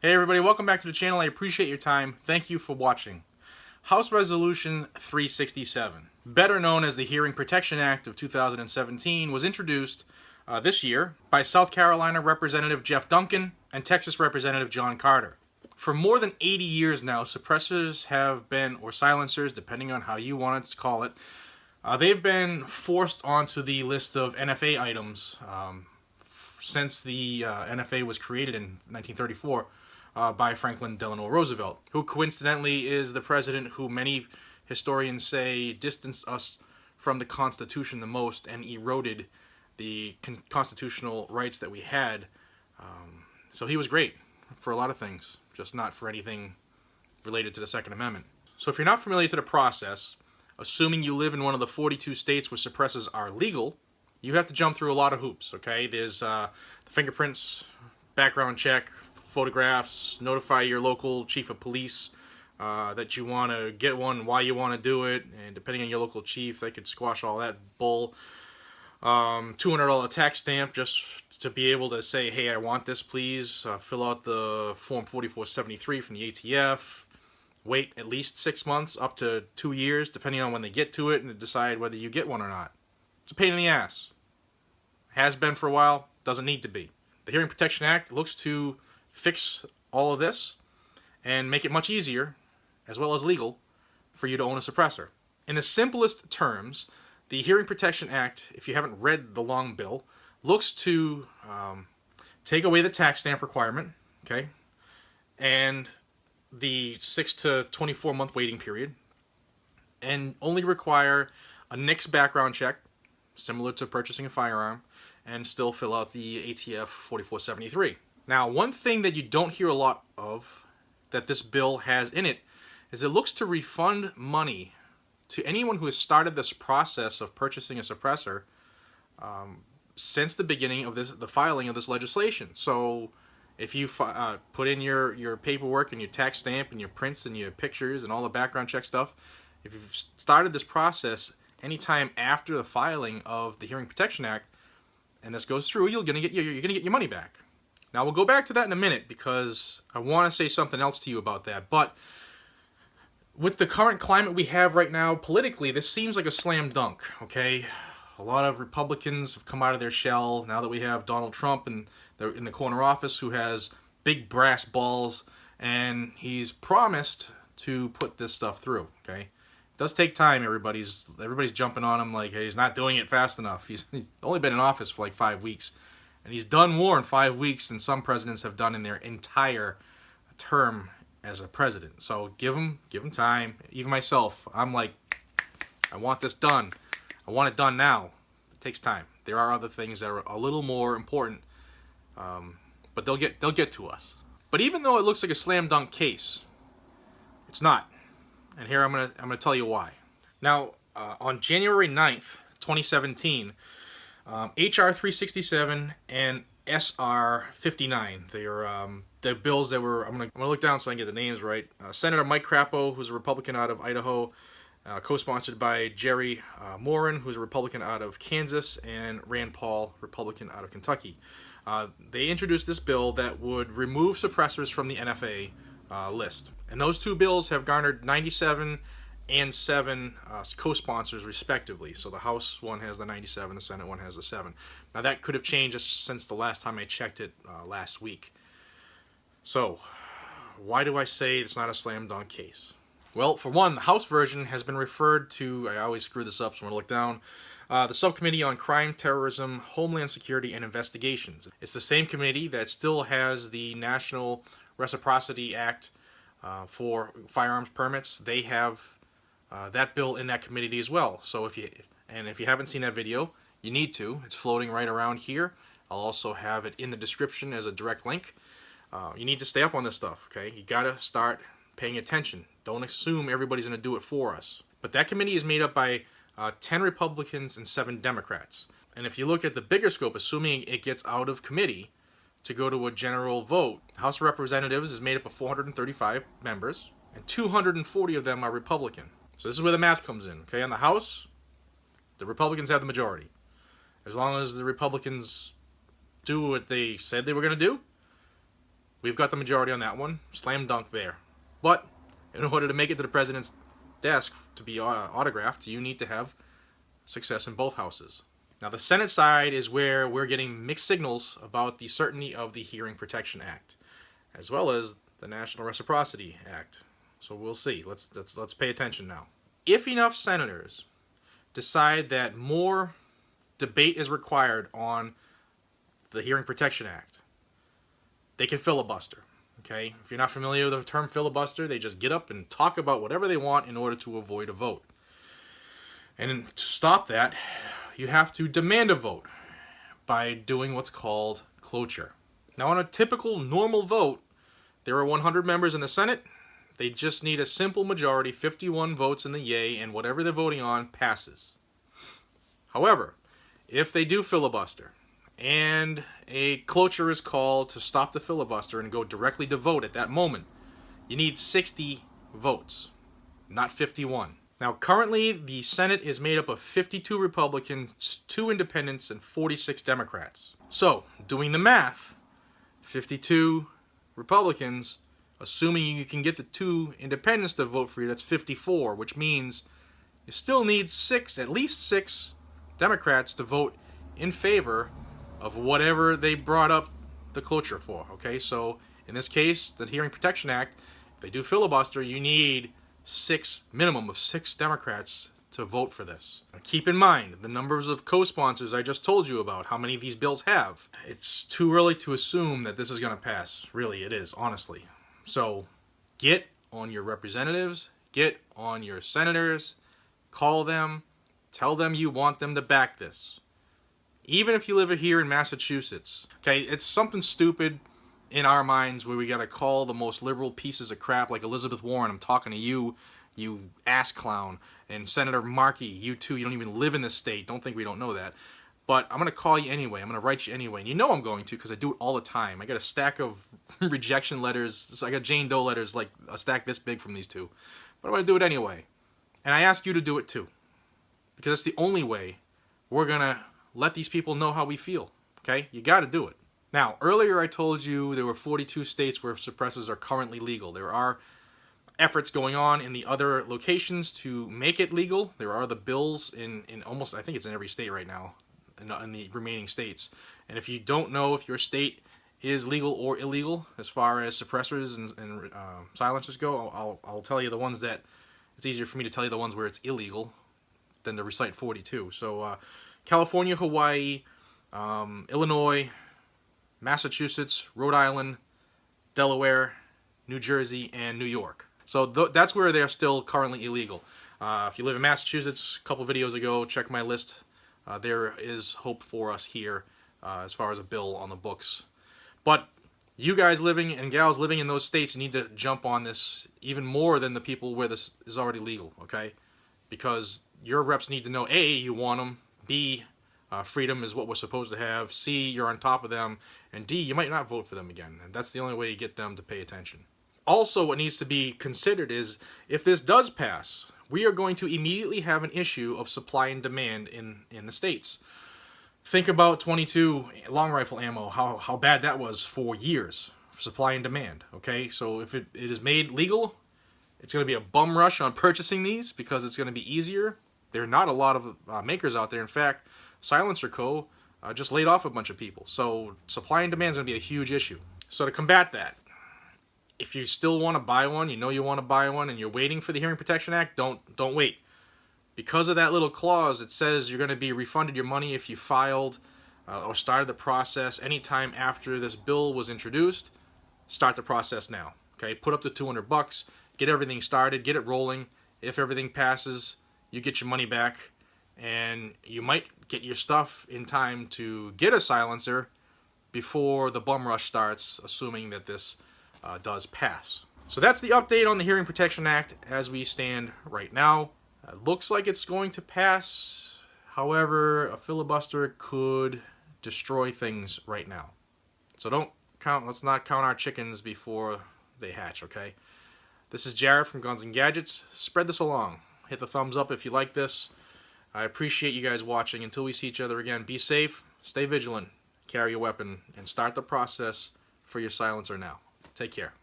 Hey everybody, welcome back to the channel. I appreciate your time. Thank you for watching. House Resolution 367, better known as the Hearing Protection Act of 2017, was introduced this year by South Carolina Representative Jeff Duncan and Texas Representative John Carter. For more than 80 years now, suppressors have been, or silencers, depending on how you want to call it, they've been forced onto the list of NFA items since the NFA was created in 1934. By Franklin Delano Roosevelt, who coincidentally is the president who many historians say distanced us from the Constitution the most and eroded the constitutional rights that we had. So he was great for a lot of things, just not for anything related to the Second Amendment. So if you're not familiar to the process, assuming you live in one of the 42 states where suppressors are legal, you have to jump through a lot of hoops, okay? There's the fingerprints, background check, photographs, notify your local chief of police that you want to get one, why you want to do it, and depending on your local chief, they could squash all that bull. $200 tax stamp just to be able to say, hey, I want this, please. Fill out the Form 4473 from the ATF. Wait at least 6 months, up to 2 years, depending on when they get to it, and decide whether you get one or not. It's a pain in the ass. Has been for a while, doesn't need to be. The Hearing Protection Act looks to fix all of this and make it much easier, as well as legal, for you to own a suppressor. In the simplest terms, the Hearing Protection Act, if you haven't read the long bill, looks to take away the tax stamp requirement, okay, and the 6 to 24 month waiting period, and only require a NICS background check, similar to purchasing a firearm, and still fill out the ATF 4473. Now, one thing that you don't hear a lot of that this bill has in it is it looks to refund money to anyone who has started this process of purchasing a suppressor since the beginning of the filing of this legislation. So if you put in your paperwork and your tax stamp and your prints and your pictures and all the background check stuff, if you've started this process anytime after the filing of the Hearing Protection Act and this goes through, you're gonna get your money back. Now, we'll go back to that in a minute because I want to say something else to you about that. But with the current climate we have right now, politically, this seems like a slam dunk, okay? A lot of Republicans have come out of their shell now that we have Donald Trump in the corner office who has big brass balls, and he's promised to put this stuff through, okay? It does take time, everybody's jumping on him like, hey, he's not doing it fast enough. He's only been in office for like 5 weeks. And he's done more in 5 weeks than some presidents have done in their entire term as a president. So give him time. Even myself, I'm like, I want this done. I want it done now. It takes time. There are other things that are a little more important, but they'll get to us. But even though it looks like a slam dunk case, it's not. And here I'm gonna tell you why. Now, on January 9th, 2017. HR 367 and SR 59. They're bills that were, I'm gonna look down so I can get the names right. Senator Mike Crapo, who's a Republican out of Idaho, co-sponsored by Jerry Moran, who's a Republican out of Kansas, and Rand Paul, Republican out of Kentucky. They introduced this bill that would remove suppressors from the NFA list. And those two bills have garnered 97 and 7 co-sponsors respectively. So the House one has the 97, the Senate one has the 7. Now that could have changed since the last time I checked it last week. So why do I say it's not a slam dunk case? Well, for one, the House version has been referred to, I always screw this up so I'm going to look down, the Subcommittee on Crime, Terrorism, Homeland Security, and Investigations. It's the same committee that still has the National Reciprocity Act for firearms permits. They have that bill in that committee as well. So if you haven't seen that video, you need to. It's floating right around here. I'll also have it in the description as a direct link. You need to stay up on this stuff, okay? You gotta start paying attention. Don't assume everybody's gonna do it for us. But that committee is made up by 10 Republicans and 7 Democrats. And if you look at the bigger scope, assuming it gets out of committee to go to a general vote, House of Representatives is made up of 435 members, and 240 of them are Republican. So this is where the math comes in, okay? On the House, the Republicans have the majority. As long as the Republicans do what they said they were going to do, We've got the majority on that one. Slam dunk there. But in order to make it to the president's desk to be autographed, you need to have success in both houses. Now, the Senate side is where we're getting mixed signals about the certainty of the Hearing Protection Act, as well as the National Reciprocity Act. So we'll see. Let's pay attention now. If enough senators decide that more debate is required on the Hearing Protection Act, they can filibuster. Okay? If you're not familiar with the term filibuster, they just get up and talk about whatever they want in order to avoid a vote. And to stop that, you have to demand a vote by doing what's called cloture. Now, on a typical normal vote, there are 100 members in the Senate. They just need a simple majority, 51 votes in the yay, and whatever they're voting on passes. However, if they do filibuster and a cloture is called to stop the filibuster and go directly to vote at that moment, you need 60 votes, not 51. Now, currently, the Senate is made up of 52 Republicans, 2 Independents, and 46 Democrats. So, doing the math, 52 Republicans, assuming you can get the 2 Independents to vote for you, that's 54, which means you still need at least 6 Democrats to vote in favor of whatever they brought up the cloture for. Okay, so in this case, the Hearing Protection Act, if they do filibuster, you need minimum of 6 Democrats to vote for this. Now, keep in mind the numbers of co-sponsors I just told you about, how many these bills have. It's too early to assume that this is going to pass. Really, it is, honestly. So get on your representatives, get on your senators, call them, tell them you want them to back this. Even if you live here in Massachusetts. Okay, it's something stupid in our minds where we gotta call the most liberal pieces of crap like Elizabeth Warren. I'm talking to you, you ass clown, and Senator Markey, you too. You don't even live in this state. Don't think we don't know that. But I'm gonna call you anyway. I'm gonna write you anyway, and you know I'm going to because I do it all the time. I got a stack of rejection letters. So I got Jane Doe letters, like a stack this big from these two. But I'm gonna do it anyway, and I ask you to do it too, because it's the only way we're gonna let these people know how we feel. Okay, you got to do it. Now, earlier I told you there were 42 states where suppressors are currently legal. There are efforts going on in the other locations to make it legal. There are the bills in almost, I think it's in every state right now, in the remaining states. And if you don't know if your state is legal or illegal as far as suppressors and silencers go, I'll tell you the ones that, it's easier for me to tell you the ones where it's illegal than to recite 42. So California, Hawaii, Illinois, Massachusetts, Rhode Island, Delaware, New Jersey, and New York. So that's where they're still currently illegal. If you live in Massachusetts, a couple videos ago, check my list. There is hope for us here as far as a bill on the books. But you guys living and gals living in those states need to jump on this even more than the people where this is already legal, okay? Because your reps need to know, A, you want them, B, freedom is what we're supposed to have, C, you're on top of them, and D, you might not vote for them again. And that's the only way you get them to pay attention. Also, what needs to be considered is, if this does pass, we are going to immediately have an issue of supply and demand in the states. Think about 22 long rifle ammo, how bad that was for years, for supply and demand, okay? So if it is made legal, it's going to be a bum rush on purchasing these because it's going to be easier. There are not a lot of makers out there. In fact, Silencer Co. Just laid off a bunch of people. So supply and demand is going to be a huge issue. So to combat that, if you still want to buy one, you know you want to buy one, and you're waiting for the Hearing Protection Act, don't wait. Because of that little clause, it says you're going to be refunded your money if you filed or started the process anytime after this bill was introduced. Start the process now. Okay, put up to $200, get everything started, get it rolling. If everything passes, you get your money back, and you might get your stuff in time to get a silencer before the bum rush starts, assuming that this does pass. So that's the update on the Hearing Protection Act as we stand right now. It looks like it's going to pass. However, a filibuster could destroy things right now. So let's not count our chickens before they hatch, okay? This is Jared from Guns and Gadgets. Spread this along. Hit the thumbs up if you like this. I appreciate you guys watching. Until we see each other again, be safe, stay vigilant, carry a weapon, and start the process for your silencer now. Take care.